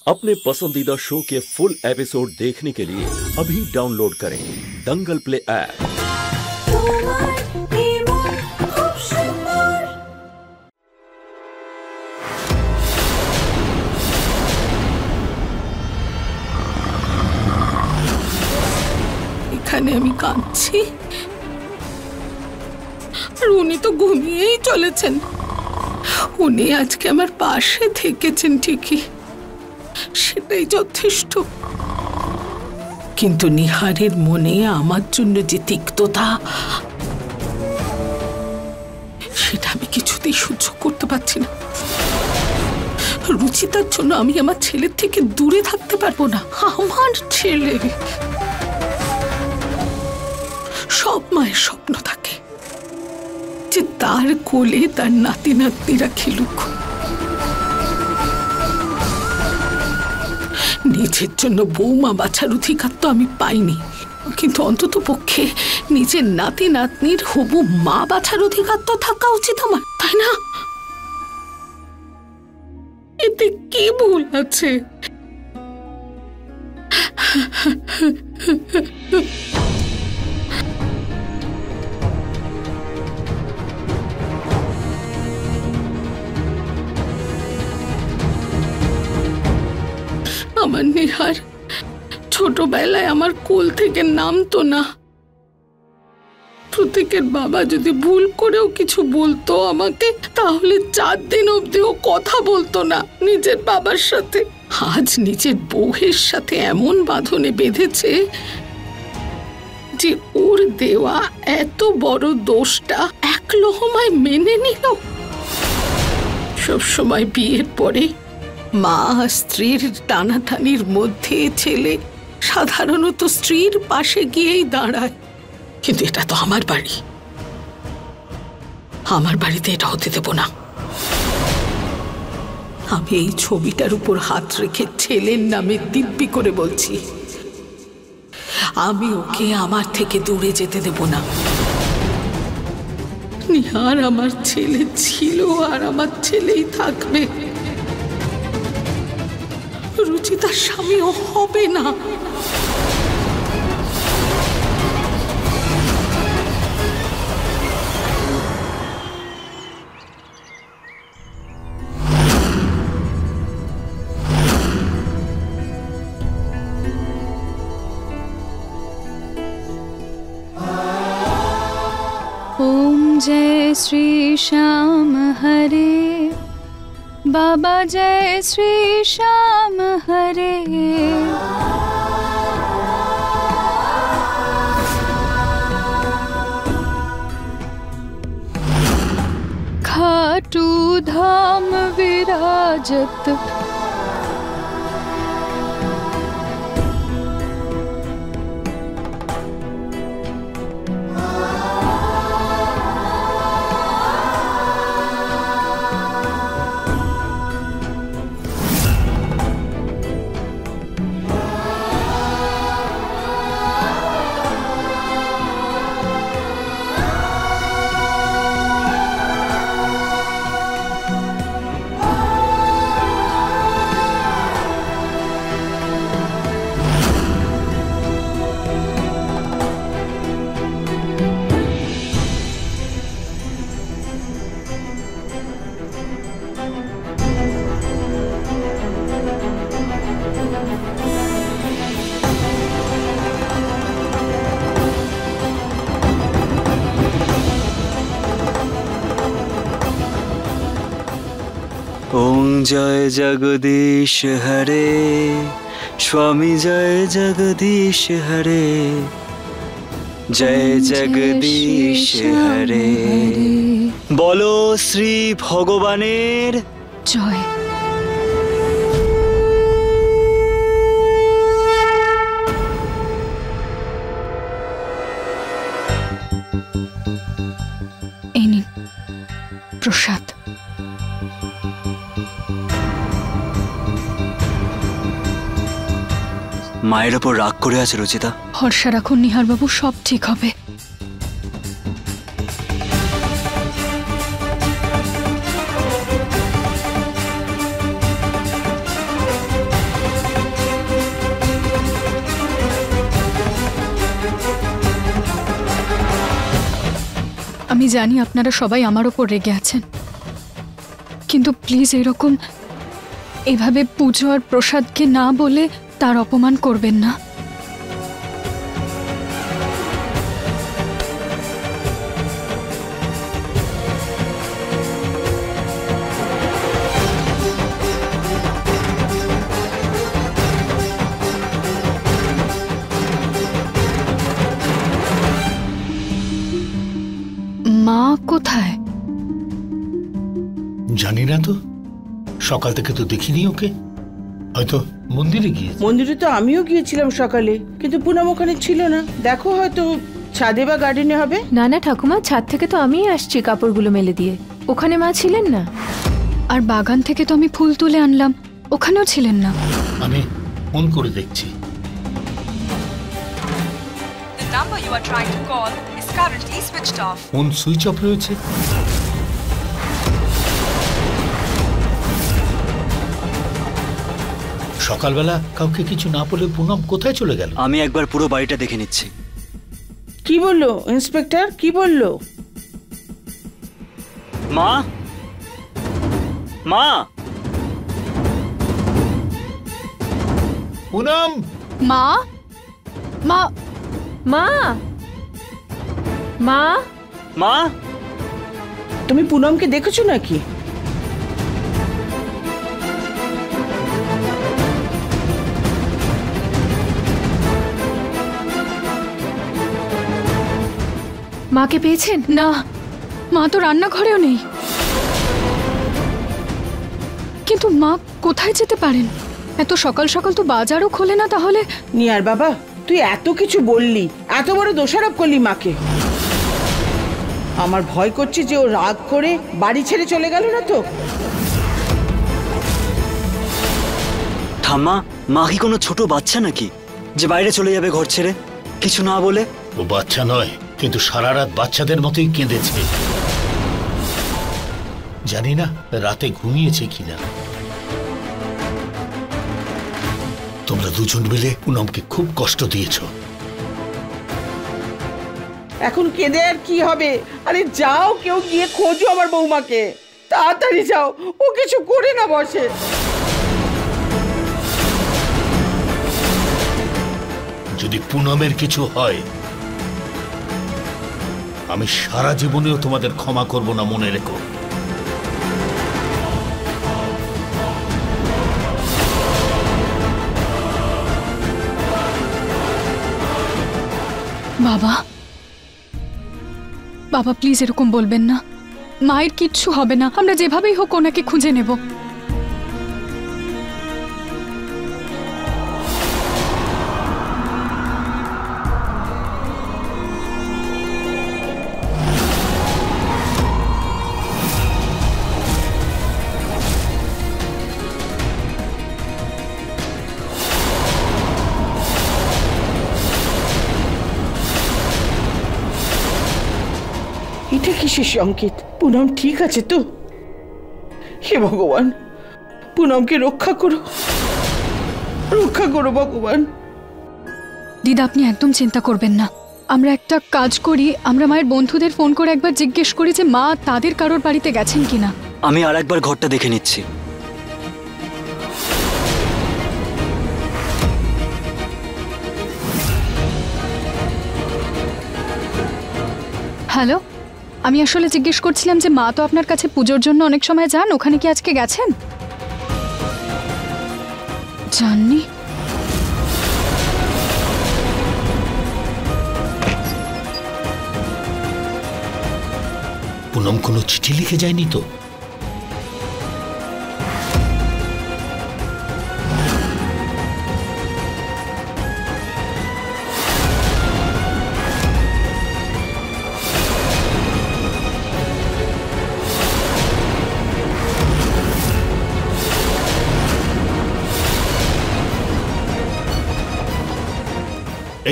अपने पसंदीदा शो के फुल एपिसोड देखने के लिए अभी डाउनलोड करें दंगल प्ले ऐप। এখানে আমি কাঁদছি আর উনি তো ঘুমিয়েই চলেছেন। উনি আজকে আমার পাশে থেকেছেন ঠিকই, সেটাই যথেষ্ট। কিন্তু নিহারের মনে আমার জন্য যে তিক্ততা, সেটা আমি কিছুতেই সহ্য করতে পারছি না। রুচিতার জন্য আমি আমার ছেলের থেকে দূরে থাকতে পারবো না। আমার ছেলে, সব মায়ের স্বপ্ন থাকে যে তার কোলে তার নাতি নাতনিরা খেলুক। নিজের জন্য বৌমা বাছার অধিকার তো আমি পাইনি, কিন্তু অন্তত পক্ষে নিজের নাতি নাতনির হবু মা বাছার অধিকার তো থাকা উচিত আমার, তাই না? এতে কি ভুল আছে? আমার নিহার ছোটবেলায় আমার কোল থেকে নামতো না। প্রত্যেকের বাবা যদি ভুল করেও কিছু বলতো আমাকে, তাহলে 4 দিন অবধিও কথা বলতো না নিজের বাবার সাথে। আজ নিজের বউয়ের সাথে এমন বাঁধনে বেঁধেছে যে ওর দেওয়া এত বড় দোষটা এক লহমায় মেনে নিল। সবসময় বিয়ের পরে মা স্ত্রীর টানাটানির মধ্যে ছেলে সাধারণত স্ত্রীর পাশে গিয়েই দাঁড়ায়, কিন্তু এটা তো আমার বাড়ি। আমার বাড়িতে এটা হতে দেব না। আমি এই ছবিটার উপর হাত রেখে ছেলের নামে দিব্যি করে বলছি, আমি ওকে আমার থেকে দূরে যেতে দেব না। নিহার আমার ছেলে ছিল আর আমার ছেলেই থাকবে। রুচিতার স্বামীও হবে না। ओम जय श्री श्याम हरे, बाबा जय श्री श्याम हरे। खाटू धाम विराजत, ओम जय जगदीश हरे, स्वामी जय जगदीश हरे, जय जगदीश हरे। बोलो श्री भगवानेर जय। এই নিন প্রসাদ। মায়ের ওপর রাগ করে আছে রুচিতা। ভরসা রাখুন নিহার বাবু, সব ঠিক হবে। আমি জানি আপনারা সবাই আমার ওপর রেগে আছেন, কিন্তু প্লিজ এভাবে পুজো আর প্রসাদকে না বলে তার অপমান করবেন না। মা কোথায়? জানি না তো, সকাল থেকে তো দেখিনি ওকে, হয়তো মন্দিরে গিয়েছে। মন্দিরে তো আমিও গিয়েছিলাম সকালে, কিন্তু পুনম ওখানে ছিল না। দেখো হয়তো ছাদে বা গার্ডেনে হবে। না না ঠাকুমা, ছাদ থেকে তো আমিই আসছি কাপড়গুলো মেলে দিয়ে। ওখানে মা ছিলেন না। আর বাগান থেকে তো আমি ফুল তুলে আনলাম, ওখানেও ছিলেন না। আমি ফোন করে দেখছি। The number you are trying to call is currently switched off. Phone switch off রয়েছে। সকালবেলা কাউকে কিছু না বলে পুনম কোথায় চলে গেল? আমি একবার পুরো বাড়িটা দেখে নিচ্ছি। কি বললো ইন্সপেক্টর, কি বললো? মা, মা, পুনম! মা, মা, মা, মা, মা, তুমি পুনমকে দেখেছো নাকি? মাকে পেয়েছেন? না, মা তো রান্নাঘরেও নেই। কিন্তু মা কোথায় যেতে পারেন? এত সকাল সকাল তো বাজারও খোলে না। তাহলে নিয়ার বাবা, তুই এত কিছু বললি, এত বড় দোষারোপ করলি মাকে। আমার ভয় করছে যে ও রাগ করে বাড়ি ছেড়ে চলে গেল না তো। ঠাম্মা, মা কি কোনো ছোট বাচ্চা নাকি যে বাইরে চলে যাবে ঘর ছেড়ে কিছু না বলে? ও বাচ্চা নয়, কিন্তু সারা রাত বাচ্চাদের মতোই কেঁদেছে। জানি না রাতে ঘুমিয়েছে কিনা। তোমরা দুজন মিলে পুনমকে খুব কষ্ট দিয়েছো। এখন কেঁদে আর কি হবে? আরে যাও, কেউ গিয়ে খোঁজো আমার বৌমাকে, তাড়াতাড়ি যাও, ও কিছু করে না বসে। যদি পুনমের কিছু হয়, আমি সারা জীবনেও তোমাদের ক্ষমা করব না, মনে রেখো। বাবা, বাবা প্লিজ এরকম বলবেন না। মায়ের কিচ্ছু হবে না, আমরা যেভাবেই হোক ওনাকে খুঁজে নেব। এটা কিসের সংকেত? পুনম ঠিক আছে তো? হে ভগবান, পুনমকে রক্ষা করো, রক্ষা করো ভগবান। দিদা আপনি একদম চিন্তা করবেন না। আমরা একটা কাজ করি, আমরা মায়ের বন্ধুদের ফোন করে একবার জিজ্ঞেস করি যে মা তাদের কারোর বাড়িতে গেছেন কিনা। আমি আর একবার ঘরটা দেখে নিচ্ছি। হ্যালো, আমি আসলে জিজ্ঞেস করছিলাম যে মা তো আপনার কাছে পুজোর জন্য অনেক সময় যান, ওখানে কি আজকে গেছেন? জাননি। পুনম কোনো চিঠি লিখে যায়নি তো?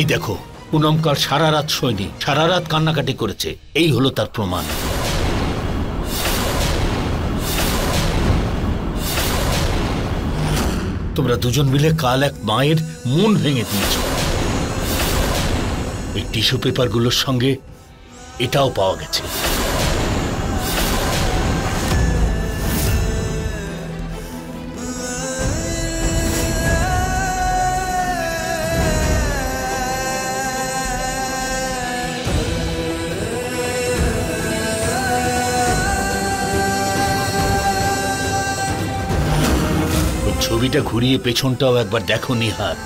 এই দেখো, পুনম কাল সারা রাত শোয়নি, সারা রাত কান্নাকাটি করেছে। এই হলো তার প্রমাণ। তোমরা দুজন মিলে কাল এক মায়ের মন ভেঙে দিয়েছ। এই টিস্যু পেপারগুলোর সঙ্গে এটাও পাওয়া গেছে। ছবিটা ঘুরিয়ে পেছনটাও একবার দেখো নিহার।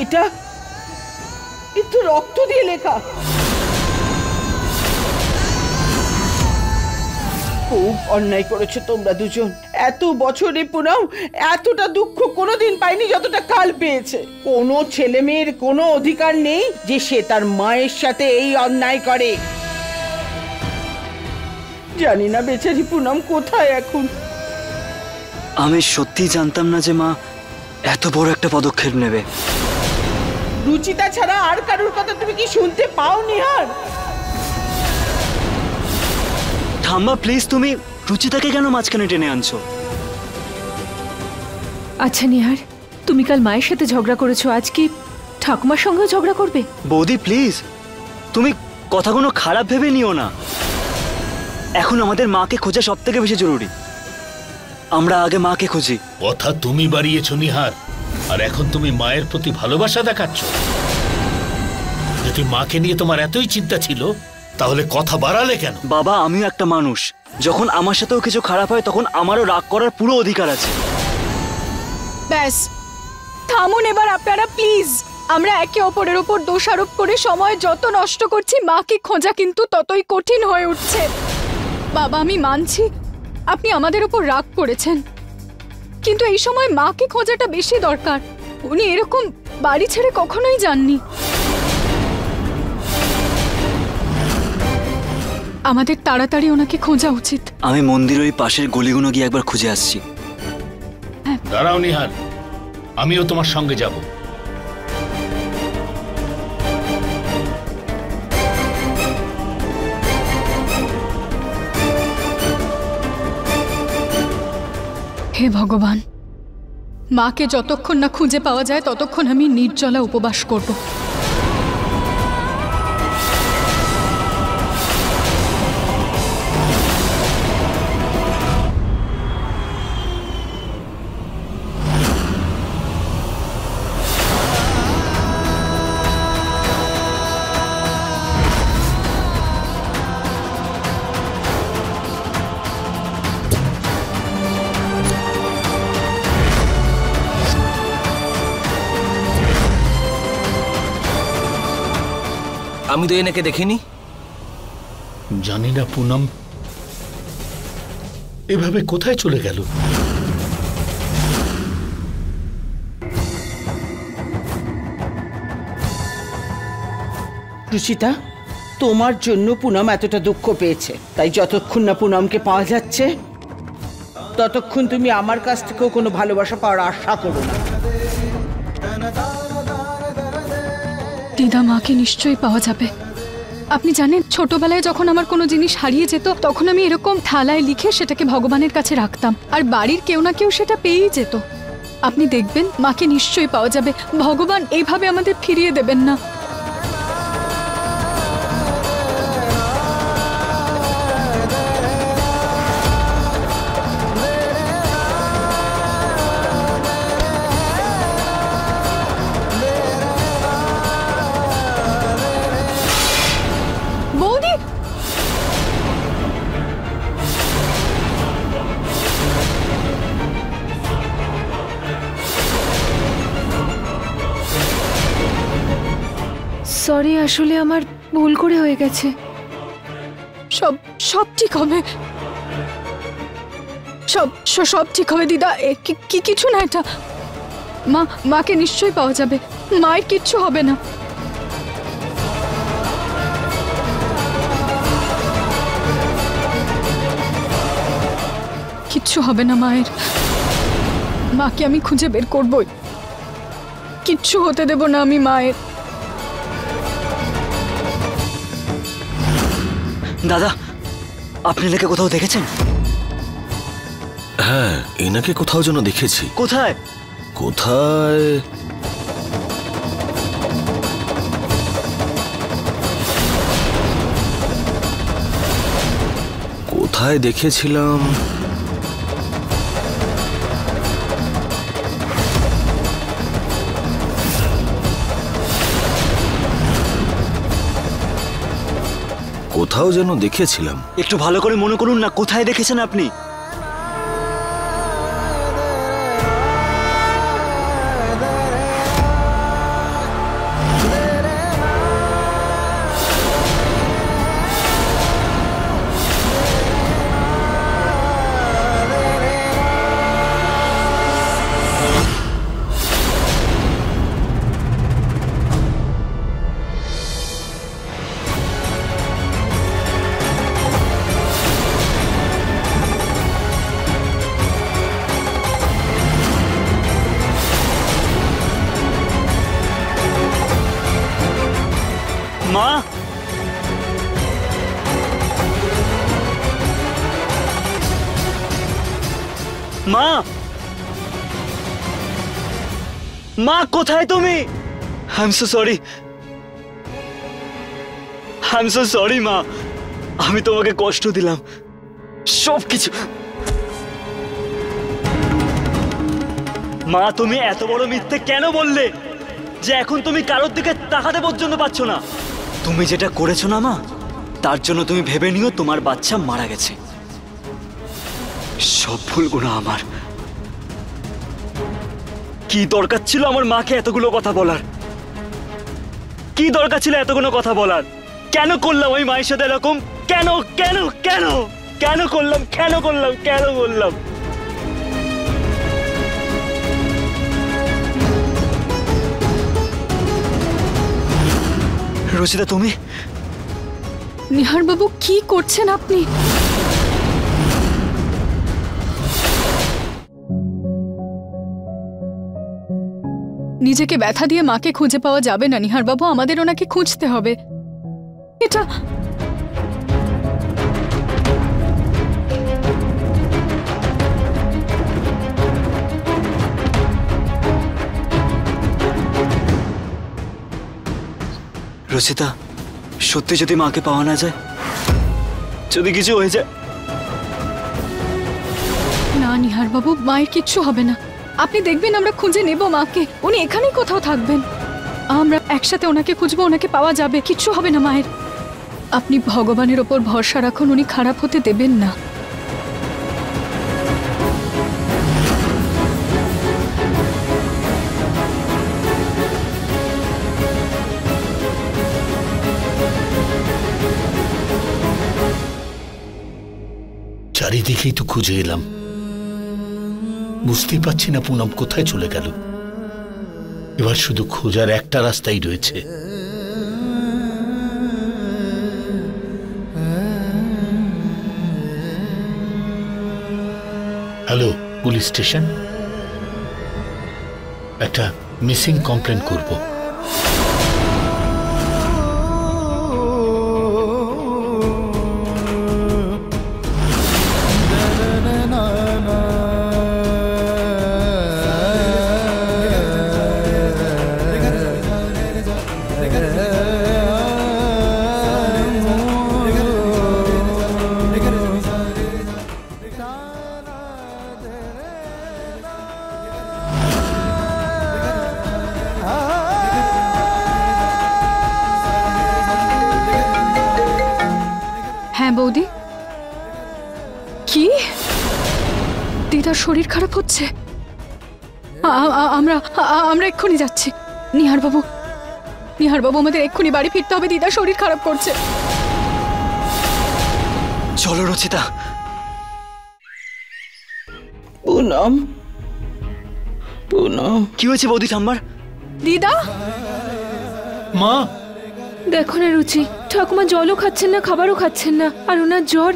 এটা একটু রক্ত দিয়ে লেখা। খুব অন্যায় করেছো তোমরা দুজন। এত বছরে পুনাম এতটা দুঃখ কোনোদিন পাইনি যতটা কাল পেয়েছে। কোনো ছেলে মেয়ের কোনো অধিকার নেই যে সে তার মায়ের সাথে এই অন্যায় করে। জানি না বেচারি পুনাম কোথায় এখন। আমি সত্যি জানতাম না যে মা এত বড় একটা পদক্ষেপ নেবে। রুচিতা ছাড়া আর কারোর কথা তুমি কি শুনতে পাও নিহার? থাম্বা প্লিজ, তুমি রুচিতাকে কেন মাঝখানে টেনে আনছো? আচ্ছা নিহার, তুমি কাল মায়ের সাথে ঝগড়া করেছো, আজ কি ঠাকুমার সঙ্গেও ঝগড়া করবে? বৌদি প্লিজ, তুমি কথাগুলো খারাপ ভেবে নিও না। এখন আমাদের মাকে খোঁজা সব থেকে বেশি জরুরি। আমরা আগে মাকে খুঁজি। কথা তুমি বাড়িয়েছো নিহার, আর এখন তুমি মায়ের প্রতি ভালোবাসা দেখাচ্ছ। যদি মাকে নিয়ে তোমার এতই চিন্তা ছিল তাহলে কথা বাড়ালে কেন? বাবা, আমিও একটা মানুষ। যখন আমার সাথেও কিছু খারাপ হয় তখন আমারও রাগ করার পুরো অধিকার আছে। ব্যাস, থামুন এবার আপনারা প্লিজ। আমরা একে অপরের উপর দোষারোপ করে সময় যত নষ্ট করছি, মাকে খোঁজা কিন্তু ততই কঠিন হয়ে উঠছে। বাবা, আমি মানছি আপনি আমাদের উপর রাগ করেছেন, কিন্তু এই সময় মাকে খোঁজাটা বেশি দরকার। উনি এরকম বাড়ি ছেড়ে কখনোই যাননি। আমাদের তাড়াতাড়ি ওনাকে খোঁজা উচিত। আমি মন্দিরের ওই পাশের গলিগুলো গিয়ে একবার খুঁজে আসছি। দাঁড়াও নিহার, আমিও তোমার সঙ্গে যাব। হে ভগবান, মাকে যতক্ষণ না খুঁজে পাওয়া যায় ততক্ষণ আমি নির্জলা উপবাস করব। আমি তো এনাকে দেখিনি। জানি না পুনম এভাবে কোথায় চলে গেল। রুচিতা, তোমার জন্য পুনম এতটা দুঃখ পেয়েছে, তাই যতক্ষণ না পুনমকে পাওয়া যাচ্ছে ততক্ষণ তুমি আমার কাছ থেকেও কোনো ভালোবাসা পাওয়ার আশা করো না। দিদা, মাকে নিশ্চয়ই পাওয়া যাবে। আপনি জানেন, ছোটবেলায় যখন আমার কোনো জিনিস হারিয়ে যেত তখন আমি এরকম থালায় লিখে সেটাকে ভগবানের কাছে রাখতাম, আর বাড়ির কেউ না কেউ সেটা পেয়েই যেত। আপনি দেখবেন মাকে নিশ্চয়ই পাওয়া যাবে। ভগবান এইভাবে আমাদের ফিরিয়ে দেবেন না। সরি, আসলে আমার ভুল করে হয়ে গেছে। সব সব ঠিক হবে, সব ঠিক হবে দিদা। কিছু না, এটা মাকে নিশ্চয়ই পাওয়া যাবে। মায়ের কিচ্ছু হবে না। কিচ্ছু হবে না মায়ের। মাকে আমি খুঁজে বের করবই, কিচ্ছু হতে দেব না আমি মায়ের। দাদা, আপনি এনাকে কোথাও দেখেছেন? হ্যাঁ, এনাকে কোথাও যেন দেখেছি। কোথায়? কোথায় কোথায় দেখেছিলাম কোথাও যেন দেখেছিলাম। একটু ভালো করে মনে করুন না, কোথায় দেখেছেন আপনি? মা, মা, মা কোথায় তুমি? I am so sorry, I am so sorry মা, আমি তোমাকে কষ্ট দিলাম সবকিছু। মা, তুমি এত বড় মিথ্যে কেন বললে যে এখন তুমি কারোর দিকে তাকাতে পর্যন্ত পাচ্ছ না? তুমি যেটা করেছো না মা, তার জন্য তুমি ভেবে নিও তোমার বাচ্চা মারা গেছে। সব ভুলগুলো আমার। কি দরকার ছিল আমার মাকে এতগুলো কথা বলার? কি দরকার ছিল এতগুলো কথা বলার? কেন করলাম ওই মায়ের সাথে এরকম? কেন কেন কেন কেন করলাম? কেন করলাম? কেন বললাম? রচিতা, তুমি? নিহার বাবু, কি করছেন আপনি? নিজেকে ব্যথা দিয়ে মাকে খুঁজে পাওয়া যাবে না নিহার বাবু, আমাদের ওনাকে খুঁজতে হবে। এটা রচিতা, সত্যি যদি মাকে পাওয়া না যায়, যদি কিছু হয়ে যায়? না নিহার বাবু, মায়ের কিচ্ছু হবে না। আপনি দেখবেন আমরা খুঁজে নেব মাকে, উনি এখানেই কোথাও থাকবেন। আমরা একসাথে ওনাকে খুঁজবো, ওনাকে পাওয়া যাবে, কিচ্ছু হবে না মায়ের। আপনি ভগবানের ওপর ভরসা রাখুন, উনি খারাপ হতে দেবেন না। চারিদিকেই তো খুঁজে এলাম, বুঝতেই পারছি না পুনম কোথায় চলে গেল। এবার শুধু খোঁজার একটা রাস্তাই রয়েছে। হ্যালো, পুলিশ স্টেশন, একটা মিসিং কমপ্লেন করব। হ্যাঁ বৌদি, কি দিদার শরীর খারাপ হচ্ছে? আমরা এক্ষুনি যাচ্ছি। নিহার বাবু, আমাদের এক্ষুনি বাড়ি ফিরতে হবে, দিদার শরীর খারাপ করছে। চলো রচিতা। পুনম, পুনম, কি হয়েছে বৌদি ঠাম্মার? দিদা, মা, দেখো না রুচি, ঠাকুমা জলও খাচ্ছেন না, খাবারও খাচ্ছেন না, আর ওনার জ্বর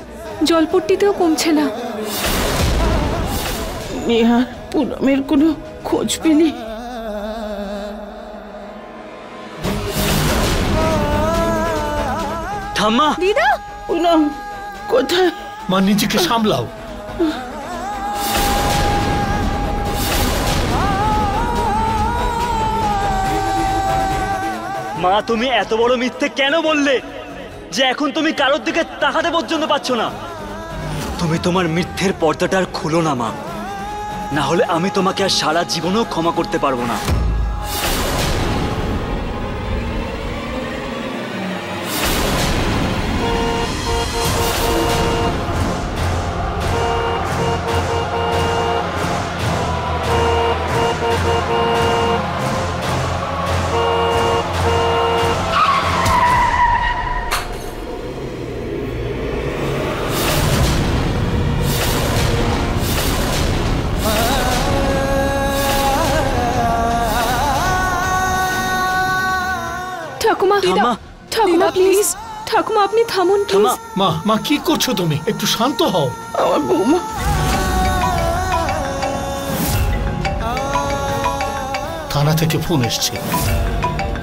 জলপট্টিতেও কমছে না। নিহার, পুনমের কোনো খোঁজ পেলি? ঠাম্মা, দিদা, পুনম কোথায়? মা নিজেকে সামলাও। মা, তুমি এত বড় মিথ্যে কেন বললে যে এখন তুমি কারোর দিকে তাকাতে পর্যন্ত পাচ্ছ না? তুমি তোমার মিথ্যের পর্দাটা আর খুলো না মা, না হলে আমি তোমাকে আর সারা জীবনেও ক্ষমা করতে পারবো না। ঠাকুমা ঠাম্মা। ঠাকুমা প্লিজ, ঠাকুমা আপনি থামুন প্লিজ। ঠাম্মা। মা মা কি করছো তুমি? একটু শান্ত হও। আমার বৌমা থানা থেকে ফোন এসছে,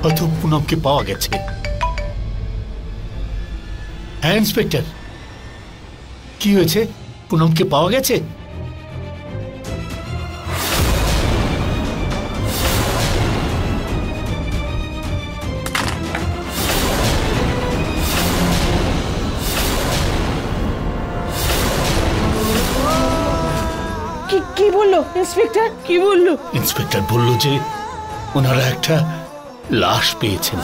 হয়তো পুনমকে পাওয়া গেছে। হ্যাঁ ইন্সপেক্টর, কি হয়েছে? পুনমকে পাওয়া গেছে? কি বললো ইন্সপেক্টর? কি বললো? ইন্সপেক্টর বলল যে ওনারা একটা লাশ পেয়েছেন।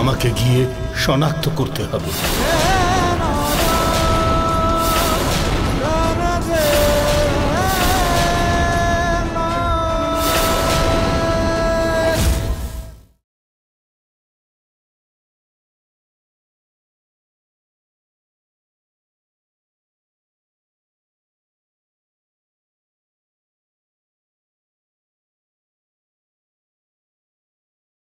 আমাকে গিয়ে শনাক্ত করতে হবে।